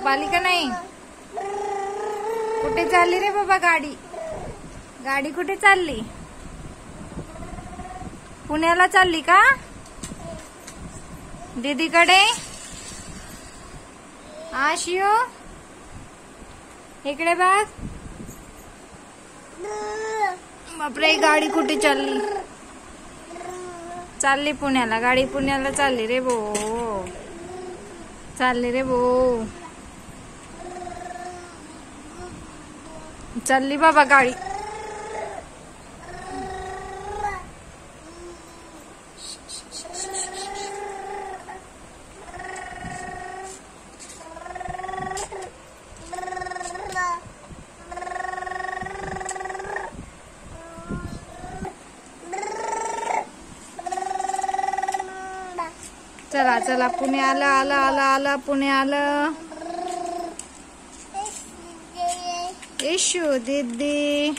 झोप आली का नाही? कुठे चालली रे बाबा गाडी? गाडी कुठे चालली? पुण्याला चालली का दीदीकडे? शिव इकडे बघ. बापरे, गाडी कुठे चालली? चालली पुण्याला गाडी. पुण्याला चालली रे भो. चालली रे भो. चालली बाबा गाडी. चला चला, पुणे आलं आलं आलं आलं पुणे आलं. इशू दीदी.